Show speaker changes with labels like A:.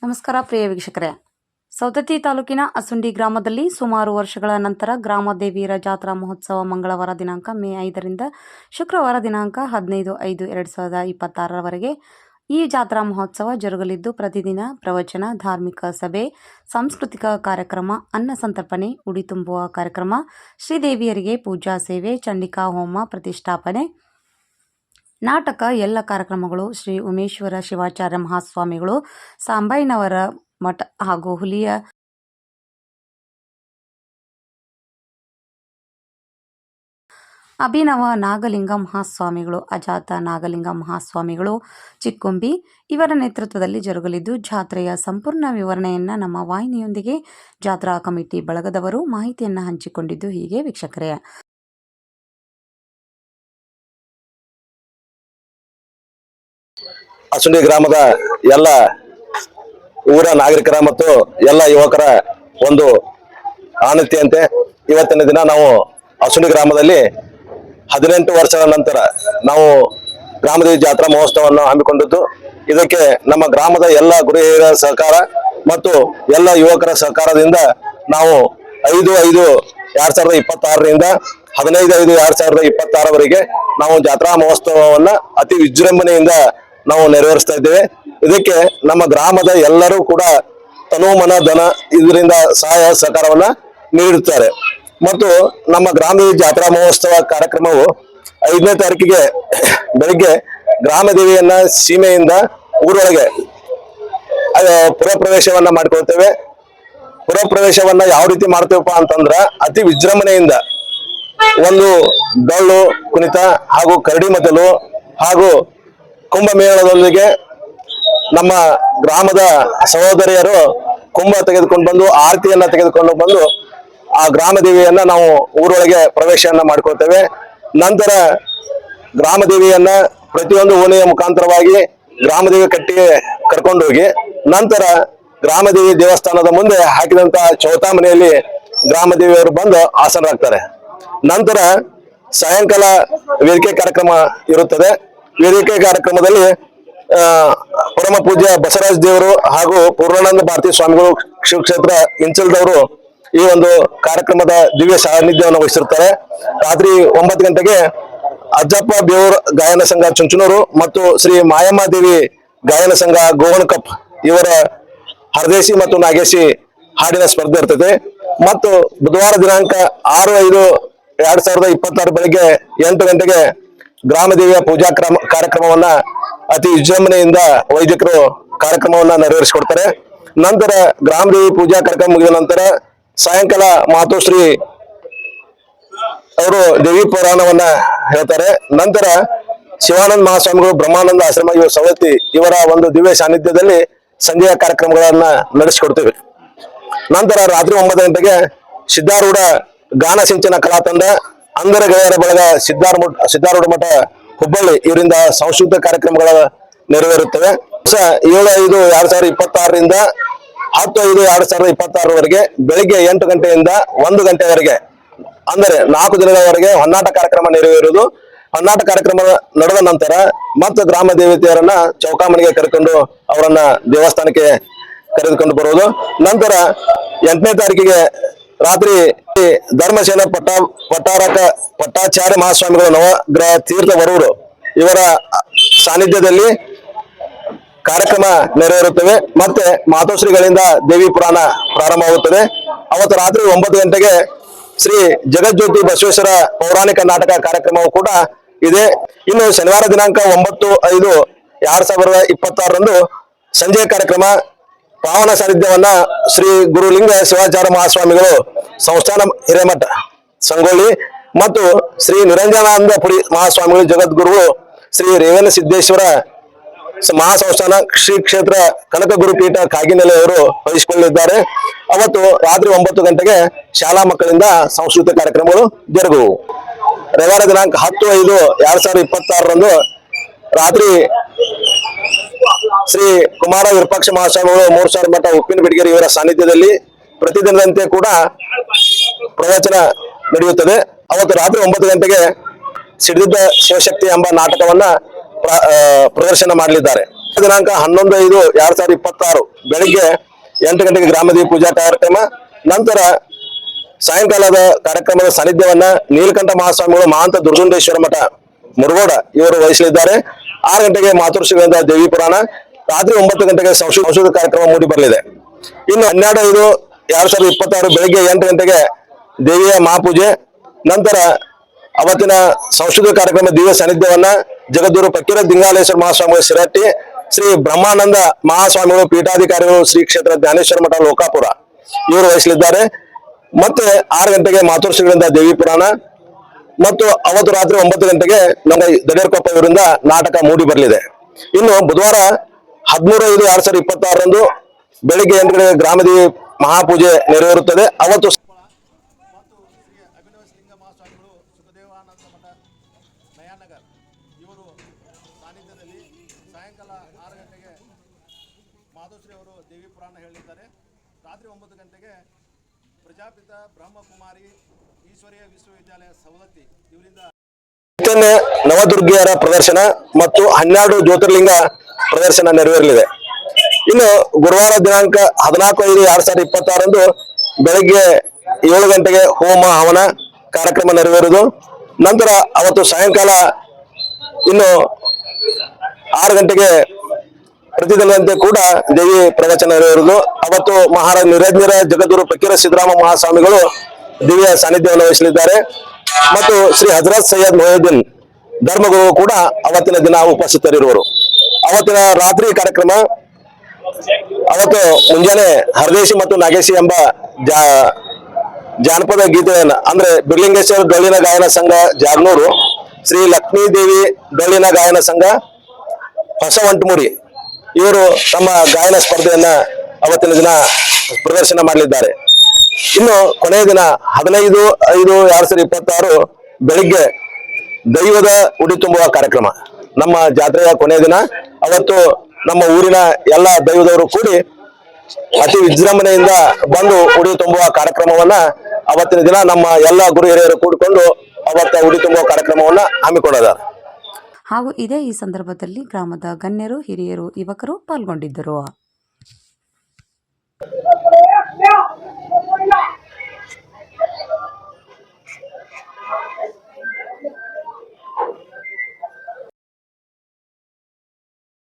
A: ನಮಸ್ಕಾರ ಪ್ರಿಯ ವೀಕ್ಷಕರೇ. ಸೌದತ್ತಿ ತಾಲೂಕಿನ ಅಸುಂಡಿ ಗ್ರಾಮದಲ್ಲಿ ಸುಮಾರು ವರ್ಷಗಳ ನಂತರ ಗ್ರಾಮ ದೇವಿಯರ ಜಾತ್ರಾ ಮಹೋತ್ಸವ ಮಂಗಳವಾರ ದಿನಾಂಕ ಮೇ 5ರಿಂದ ಶುಕ್ರವಾರ ದಿನಾಂಕ 15/5/2026ರವರೆಗೆ ಈ ಜಾತ್ರಾ ಮಹೋತ್ಸವ ಜರುಗಲಿದ್ದು, ಪ್ರತಿದಿನ ಪ್ರವಚನ, ಧಾರ್ಮಿಕ ಸಭೆ, ಸಾಂಸ್ಕೃತಿಕ ಕಾರ್ಯಕ್ರಮ, ಅನ್ನ ಸಂತರ್ಪಣೆ, ಉಡಿ ತುಂಬುವ ಕಾರ್ಯಕ್ರಮ, ಶ್ರೀದೇವಿಯರಿಗೆ ಪೂಜಾ ಸೇವೆ, ಚಂಡಿಕಾ ಹೋಮ, ಪ್ರತಿಷ್ಠಾಪನೆ, ನಾಟಕ ಎಲ್ಲ ಕಾರ್ಯಕ್ರಮಗಳು ಶ್ರೀ ಉಮೇಶ್ವರ ಶಿವಾಚಾರ್ಯ ಮಹಾಸ್ವಾಮಿಗಳು, ಸಾಂಬಯ್ಯನವರ ಮಠ ಹಾಗೂ ಹುಲಿಯ ಅಭಿನವ ನಾಗಲಿಂಗ ಮಹಾಸ್ವಾಮಿಗಳು, ಅಜಾತ ನಾಗಲಿಂಗ ಮಹಾಸ್ವಾಮಿಗಳು, ಚಿಕ್ಕೊಂಬಿ ಇವರ ನೇತೃತ್ವದಲ್ಲಿ ಜರುಗಲಿದ್ದು, ಜಾತ್ರೆಯ ಸಂಪೂರ್ಣ ವಿವರಣೆಯನ್ನು ನಮ್ಮ ವಾಹಿನಿಯೊಂದಿಗೆ ಜಾತ್ರಾ ಕಮಿಟಿ ಬಳಗದವರು ಮಾಹಿತಿಯನ್ನು ಹಂಚಿಕೊಂಡಿದ್ದು ಹೀಗೆ ವೀಕ್ಷಕರೇ.
B: ಅಸುಂಡಿ ಗ್ರಾಮದ ಎಲ್ಲ ಊರ ನಾಗರಿಕರ ಮತ್ತು ಎಲ್ಲ ಯುವಕರ ಒಂದು ಆನತಿಯಂತೆ ಇವತ್ತಿನ ದಿನ ನಾವು ಅಸುಂಡಿ ಗ್ರಾಮದಲ್ಲಿ 18 ವರ್ಷಗಳ ನಂತರ ನಾವು ಗ್ರಾಮದೇವಿ ಜಾತ್ರಾ ಮಹೋತ್ಸವವನ್ನು ಹಮ್ಮಿಕೊಂಡಿದ್ದು, ಇದಕ್ಕೆ ನಮ್ಮ ಗ್ರಾಮದ ಎಲ್ಲ ಗುರು ಹಿರಿಯರ ಸಹಕಾರ ಮತ್ತು ಎಲ್ಲ ಯುವಕರ ಸಹಕಾರದಿಂದ ನಾವು 5/5/2026ರಿಂದ 15/5/2026ವರೆಗೆ ನಾವು ಜಾತ್ರಾ ಮಹೋತ್ಸವವನ್ನ ಅತಿ ವಿಜೃಂಭಣೆಯಿಂದ ನಾವು ನೆರವೇರಿಸ್ತಾ ಇದ್ದೇವೆ. ಇದಕ್ಕೆ ನಮ್ಮ ಗ್ರಾಮದ ಎಲ್ಲರೂ ಕೂಡ ತನು ಮನ ಧನ ಇದರಿಂದ ಸಹಾಯ ಸಹಕಾರವನ್ನ ನೀಡುತ್ತಾರೆ. ಮತ್ತು ನಮ್ಮ ಗ್ರಾಮದೇವಿ ಜಾತ್ರಾ ಮಹೋತ್ಸವ ಕಾರ್ಯಕ್ರಮವು 5ನೇ ತಾರೀಕಿಗೆ ಬೆಳಿಗ್ಗೆ ಗ್ರಾಮದೇವಿಯನ್ನ ಸೀಮೆಯಿಂದ ಊರೊಳಗೆ ಪುರಪ್ರವೇಶವನ್ನ ಮಾಡ್ಕೊಳ್ತೇವೆ. ಪುರಪ್ರವೇಶವನ್ನ ಯಾವ ರೀತಿ ಮಾಡ್ತೇವಪ್ಪ ಅಂತಂದ್ರ ಅತಿ ವಿಜೃಂಭಣೆಯಿಂದ ಒಂದು ಡೊಳ್ಳು ಕುಣಿತ ಹಾಗೂ ಕರಡಿ ಮದ್ದಲು ಹಾಗೂ ಕುಂಭಮೇಳದೊಂದಿಗೆ ನಮ್ಮ ಗ್ರಾಮದ ಸಹೋದರಿಯರು ಕುಂಭ ತೆಗೆದುಕೊಂಡು ಬಂದು ಆರತಿಯನ್ನ ತೆಗೆದುಕೊಂಡು ಬಂದು ಆ ಗ್ರಾಮದೇವಿಯನ್ನ ನಾವು ಊರೊಳಗೆ ಪ್ರವೇಶವನ್ನ ಮಾಡ್ಕೊಳ್ತೇವೆ. ನಂತರ ಗ್ರಾಮದೇವಿಯನ್ನ ಪ್ರತಿಯೊಂದು ಓಣಿಯ ಮುಖಾಂತರವಾಗಿ ಗ್ರಾಮದೇವಿ ಕಟ್ಟಿಗೆ ಕರ್ಕೊಂಡು ಹೋಗಿ ನಂತರ ಗ್ರಾಮದೇವಿ ದೇವಸ್ಥಾನದ ಮುಂದೆ ಹಾಕಿದಂತ ಚೌತಾ ಮನೆಯಲ್ಲಿ ಗ್ರಾಮದೇವಿಯವರು ಬಂದು ಆಸನರಾಗ್ತಾರೆ. ನಂತರ ಸಾಯಂಕಾಲ ವೇದಿಕೆ ಕಾರ್ಯಕ್ರಮ ಇರುತ್ತದೆ. ವೇದಿಕೆ ಕಾರ್ಯಕ್ರಮದಲ್ಲಿ ಪರಮ ಪೂಜ್ಯ ಬಸವರಾಜ ದೇವರು ಹಾಗೂ ಪೂರ್ಣಾನಂದ ಭಾರತೀ ಸ್ವಾಮಿಗಳು ಶಿವಕ್ಷೇತ್ರ ಇಂಚಲ್ದವರು ಈ ಒಂದು ಕಾರ್ಯಕ್ರಮದ ದಿವ್ಯ ಸಾನ್ನಿಧ್ಯವನ್ನು ವಹಿಸಿರ್ತಾರೆ. ರಾತ್ರಿ 9 ಗಂಟೆಗೆ ಅಜ್ಜಪ್ಪ ಬೇವೂರ್ ಗಾಯನ ಸಂಘ ಚುಂಚನೂರು ಮತ್ತು ಶ್ರೀ ಮಾಯಮ್ಮ ದೇವಿ ಗಾಯನ ಸಂಘ ಗೋವಣಕಪ್ ಇವರ ಹರದೇಶಿ ಮತ್ತು ನಾಗೇಶಿ ಹಾಡಿನ ಸ್ಪರ್ಧೆ ಇರ್ತದೆ. ಮತ್ತು ಬುಧವಾರ ದಿನಾಂಕ 6/5/2026 ಬೆಳಿಗ್ಗೆ 8 ಗಂಟೆಗೆ ಗ್ರಾಮದೇವಿಯ ಪೂಜಾ ಕಾರ್ಯಕ್ರಮವನ್ನ ಅತಿ ವಿಜೃಂಭಣೆಯಿಂದ ವೈದಿಕರು ಕಾರ್ಯಕ್ರಮವನ್ನ ನೆರವೇರಿಸಿಕೊಡ್ತಾರೆ. ನಂತರ ಗ್ರಾಮದೇವಿ ಪೂಜಾ ಕಾರ್ಯಕ್ರಮ ಮುಗಿದ ನಂತರ ಸಾಯಂಕಾಲ ಮಾತೋಶ್ರೀ ಅವರು ದೇವಿ ಪುರಾಣವನ್ನ ಹೇಳ್ತಾರೆ. ನಂತರ ಶಿವಾನಂದ ಮಹಾಸ್ವಾಮಿಗಳು ಬ್ರಹ್ಮಾನಂದ ಆಶ್ರಮ ಇವ ಸವತಿ ಇವರ ಒಂದು ದಿವ್ಯ ಸಾನ್ನಿಧ್ಯದಲ್ಲಿ ಸಂಜೆಯ ಕಾರ್ಯಕ್ರಮಗಳನ್ನ ನಡೆಸಿಕೊಡ್ತೇವೆ. ನಂತರ ರಾತ್ರಿ 9 ಗಂಟೆಗೆ ಸಿದ್ಧಾರೂಢ ಗಾನ ಸಿಂಚನ ಕಲಾ ತಂಡ, ಅಂಧರ ಗೆಳೆಯರ ಬಳಗ ಸಿದ್ಧಾರೂಢ ಮಠ ಹುಬ್ಬಳ್ಳಿ ಇವರಿಂದ ಸಾಂಸ್ಕೃತಿಕ ಕಾರ್ಯಕ್ರಮಗಳ ನೆರವೇರುತ್ತವೆ. 7/5/2026ರಿಂದ 10/5/2026ವರೆಗೆ ಬೆಳಿಗ್ಗೆ 8 ಗಂಟೆಯಿಂದ 1 ಗಂಟೆವರೆಗೆ ಅಂದರೆ 4 ದಿನಗಳವರೆಗೆ ಹೊನ್ನಾಟ ಕಾರ್ಯಕ್ರಮ ನೆರವೇರುವುದು. ಹೊನ್ನಾಟ ಕಾರ್ಯಕ್ರಮ ನಡೆದ ನಂತರ ಮತ್ತು ಗ್ರಾಮ ದೇವತೆಯರನ್ನ ಚೌಕಾಮಣಿಗೆ ಕರೆದುಕೊಂಡು ಅವರನ್ನ ದೇವಸ್ಥಾನಕ್ಕೆ ಕರೆದುಕೊಂಡು ಬರುವುದು. ನಂತರ 8ನೇ ತಾರೀಕಿಗೆ ರಾತ್ರಿ ಧರ್ಮಸೇನ ಪಟ್ಟಾಚಾರ್ಯ ಮಹಾಸ್ವಾಮಿಗಳು ನವಗ್ರಹ ತೀರ್ಥ ಬರುವರು ಇವರ ಸಾನ್ನಿಧ್ಯದಲ್ಲಿ ಕಾರ್ಯಕ್ರಮ ನೆರವೇರುತ್ತವೆ. ಮತ್ತೆ ಮಾತೋಶ್ರೀಗಳಿಂದ ದೇವಿ ಪುರಾಣ ಪ್ರಾರಂಭವಾಗುತ್ತದೆ. ಅವತ್ತು ರಾತ್ರಿ 9 ಗಂಟೆಗೆ ಶ್ರೀ ಜಗಜ್ಯೋತಿ ಬಸವೇಶ್ವರ ಪೌರಾಣಿಕ ನಾಟಕ ಕಾರ್ಯಕ್ರಮವು ಕೂಡ ಇದೆ. ಇನ್ನು ಶನಿವಾರ ದಿನಾಂಕ 9/5/2026ರಂದು ಸಂಜೆ ಕಾರ್ಯಕ್ರಮ ಪಾವನ ಸಾನ್ನಿಧ್ಯವನ್ನ ಶ್ರೀ ಗುರುಲಿಂಗ ಶಿವಾಚಾರ್ಯ ಮಹಾಸ್ವಾಮಿಗಳು ಸಂಸ್ಥಾನ ಹಿರೇಮಠ ಸಂಗೊಳ್ಳಿ ಮತ್ತು ಶ್ರೀ ನಿರಂಜನಾನಂದ ಪುರಿ ಮಹಾಸ್ವಾಮಿಗಳು ಜಗದ್ಗುರುಗಳು ಶ್ರೀ ರೇವಣ ಸಿದ್ದೇಶ್ವರ ಮಹಾಸಂಸ್ಥಾನ ಶ್ರೀ ಕ್ಷೇತ್ರ ಕನಕ ಗುರುಪೀಠ ಕಾಗಿನೆಲೆಯವರು ವಹಿಸಿಕೊಳ್ಳಲಿದ್ದಾರೆ. ಅವತ್ತು ರಾತ್ರಿ 9 ಗಂಟೆಗೆ ಶಾಲಾ ಮಕ್ಕಳಿಂದ ಸಾಂಸ್ಕೃತಿಕ ಕಾರ್ಯಕ್ರಮಗಳು ಜರುಗುವು. ರವಿವಾರ ದಿನಾಂಕ 10/5/2026ರಂದು ರಾತ್ರಿ ಶ್ರೀ ಕುಮಾರ ವಿರೂಪಾಕ್ಷ ಮಹಾಸ್ವಾಮಿಗಳು 3000 ಮಠ ಉಪ್ಪಿನ ಬಿಡಿಗೇರಿ ಇವರ ಸಾನ್ನಿಧ್ಯದಲ್ಲಿ ಪ್ರತಿದಿನದಂತೆ ಕೂಡ ಪ್ರವಚನ ನಡೆಯುತ್ತದೆ. ಅವತ್ತು ರಾತ್ರಿ 9 ಗಂಟೆಗೆ ಸಿಡಿದ ಶಿವಶಕ್ತಿ ಎಂಬ ನಾಟಕವನ್ನ ಪ್ರದರ್ಶನ ಮಾಡಲಿದ್ದಾರೆ. ದಿನಾಂಕ 11/5/2026 ಬೆಳಿಗ್ಗೆ 8 ಗಂಟೆಗೆ ಗ್ರಾಮದೇವಿ ಪೂಜಾ ಕಾರ್ಯಕ್ರಮ. ನಂತರ ಸಾಯಂಕಾಲದ ಕಾರ್ಯಕ್ರಮದ ಸಾನ್ನಿಧ್ಯವನ್ನ ನೀಲಕಂಠ ಮಹಾಸ್ವಾಮಿಗಳು ಮಹಾಂತ ದುರ್ಗುಂಡೇಶ್ವರ ಮಠ ಮುರುಗೋಡ ಇವರು ವಹಿಸಲಿದ್ದಾರೆ. 6 ಗಂಟೆಗೆ ಮಾತೃಶ್ರೀಗಳಿಂದ ದೇವಿ ಪುರಾಣ, ರಾತ್ರಿ 9 ಗಂಟೆಗೆ ಸಂಸ್ಕೃತ ಕಾರ್ಯಕ್ರಮ ಮೂಡಿ ಬರಲಿದೆ. ಇನ್ನು 12/5/2026 ಬೆಳಿಗ್ಗೆ 8 ಗಂಟೆಗೆ ದೇವಿಯ ಮಹಾಪೂಜೆ. ನಂತರ ಅವತ್ತಿನ ಸಂಸ್ಕೃತ ಕಾರ್ಯಕ್ರಮ ದಿವ್ಯ ಸಾನ್ನಿಧ್ಯವನ್ನ ಜಗದ್ಗುರು ಫಕೀರ ದಿಂಗಾಲೇಶ್ವರ ಮಹಾಸ್ವಾಮಿಗಳು ಶಿರಟ್ಟಿ, ಶ್ರೀ ಬ್ರಹ್ಮಾನಂದ ಮಹಾಸ್ವಾಮಿಗಳು ಪೀಠಾಧಿಕಾರಿಗಳು ಶ್ರೀ ಕ್ಷೇತ್ರ ಜ್ಞಾನೇಶ್ವರ ಮಠ ಲೋಕಾಪುರ ಇವರು ವಹಿಸಲಿದ್ದಾರೆ. ಮತ್ತೆ 6 ಗಂಟೆಗೆ ಮಾತೃಶ್ರೀಗಳಿಂದ ದೇವಿ ಪುರಾಣ ಮತ್ತು ಅವತ್ತು ರಾತ್ರಿ 9 ಗಂಟೆಗೆ ನಮ್ಮ ದಡೇರ್ಕೊಪ್ಪ ಇವರಿಂದ ನಾಟಕ ಮೂಡಿ ಬರಲಿದೆ. ಇನ್ನು ಬುಧವಾರ 13/5/2026 ಬೆಳಿಗ್ಗೆ 8 ಗಂಟೆಗೆ ಗ್ರಾಮದೇವಿ ಮಹಾಪೂಜೆ ನೆರವೇರುತ್ತದೆ. ಅವತ್ತು
C: ಮತ್ತು ಶ್ರೀ ಅಭಿನವ ಲಿಂಗ ಮಹಾಸ್ವಾಮಿಗಳು ಸುಖದೇವಾನಂದ ಮಠ ನಯಾನಗರ್ ಇವರು ಸಾನ್ನಿಧ್ಯದಲ್ಲಿ ಸಾಯಂಕಾಲ 6 ಗಂಟೆಗೆ ಮಾಧುಶ್ರೀ ಅವರು ದೇವಿ ಪುರಾಣ ಹೇಳಲಿದ್ದಾರೆ. ರಾತ್ರಿ 9 ಗಂಟೆಗೆ ಪ್ರಜಾಪಿತ ಬ್ರಹ್ಮಕುಮಾರಿ ಈಶ್ವರೀಯ ವಿಶ್ವವಿದ್ಯಾಲಯ ಸವದತ್ತಿ ಇವರಿಂದ
B: ಚೈತನ್ಯ ನವದುರ್ಗಿಯರ ಪ್ರದರ್ಶನ ಮತ್ತು 12 ಜ್ಯೋತಿರ್ಲಿಂಗ ಪ್ರದರ್ಶನ ನೆರವೇರಲಿದೆ. ಇನ್ನು ಗುರುವಾರ ದಿನಾಂಕ 14/5/2026 ಬೆಳಗ್ಗೆ 7 ಗಂಟೆಗೆ ಹೋಮ ಹವನ ಕಾರ್ಯಕ್ರಮ ನೆರವೇರುವುದು. ನಂತರ ಅವತ್ತು ಸಾಯಂಕಾಲ ಇನ್ನು 6 ಗಂಟೆಗೆ ಪ್ರತಿದಿನದಂತೆ ಕೂಡ ದೇವಿ ಪ್ರವಚನ ನೆರವೇರುವುದು. ಅವತ್ತು ಮಹಾರಾಜ ನಿರಂಜನ ಜಗದ್ಗುರು ಫಕೀರ ಸಿದ್ದರಾಮ ಮಹಾಸ್ವಾಮಿಗಳು ದಿವ್ಯ ಸಾನ್ನಿಧ್ಯವನ್ನು ವಹಿಸಲಿದ್ದಾರೆ ಮತ್ತು ಶ್ರೀ ಹಜರತ್ ಸೈಯದ್ ಮೊಹಿದ್ದೀನ್ ಧರ್ಮಗುರು ಕೂಡ ಅವತ್ತಿನ ದಿನ ಉಪಸ್ಥಿತರಿರುವರು. ಅವತ್ತಿನ ರಾತ್ರಿ ಕಾರ್ಯಕ್ರಮ ಅವತ್ತು ಮುಂಜಾನೆ ಹರದೇಶಿ ಮತ್ತು ನಾಗೇಶಿ ಎಂಬ ಜಾನಪದ ಗೀತೆಯನ್ನ ಅಂದ್ರೆ ಬಿರ್ಲಿಂಗೇಶ್ವರ ಡೊಳ್ಳಿನ ಗಾಯನ ಸಂಘ ಜಾಗ್ನೂರು, ಶ್ರೀ ಲಕ್ಷ್ಮೀ ದೇವಿ ಡೊಳ್ಳಿನ ಗಾಯನ ಸಂಘ ಹೊಸವಂಟಮುರಿ ಇವರು ತಮ್ಮ ಗಾಯನ ಸ್ಪರ್ಧೆಯನ್ನ ಅವತ್ತಿನ ದಿನ ಪ್ರದರ್ಶನ ಮಾಡಲಿದ್ದಾರೆ. ಇನ್ನು ಕೊನೆಯ ದಿನ 15/5/2026 ಬೆಳಿಗ್ಗೆ ದೈವದ ಉಡಿ ತುಂಬುವ ಕಾರ್ಯಕ್ರಮ ನಮ್ಮ ಜಾತ್ರೆಯ ಕೊನೆಯ ದಿನ. ಅವತ್ತು ನಮ್ಮ ಊರಿನ ಎಲ್ಲ ದೈವದವರು ಕೂಡಿ ಅತಿ ವಿಜೃಂಭಣೆಯಿಂದ ಬಂದು ಉಡಿ ತುಂಬುವ ಕಾರ್ಯಕ್ರಮವನ್ನ ಅವತ್ತಿನ ದಿನ ನಮ್ಮ ಎಲ್ಲ ಗುರು ಹಿರಿಯರು ಕೂಡಿಕೊಂಡು ಅವತ್ತ ಉಡಿ ತುಂಬುವ ಕಾರ್ಯಕ್ರಮವನ್ನ ಹಮ್ಮಿಕೊಂಡಿದ್ದಾರೆ.
A: ಹಾಗೂ ಇದೇ ಈ ಸಂದರ್ಭದಲ್ಲಿ ಗ್ರಾಮದ ಗಣ್ಯರು, ಹಿರಿಯರು, ಯುವಕರು ಪಾಲ್ಗೊಂಡಿದ್ದರು.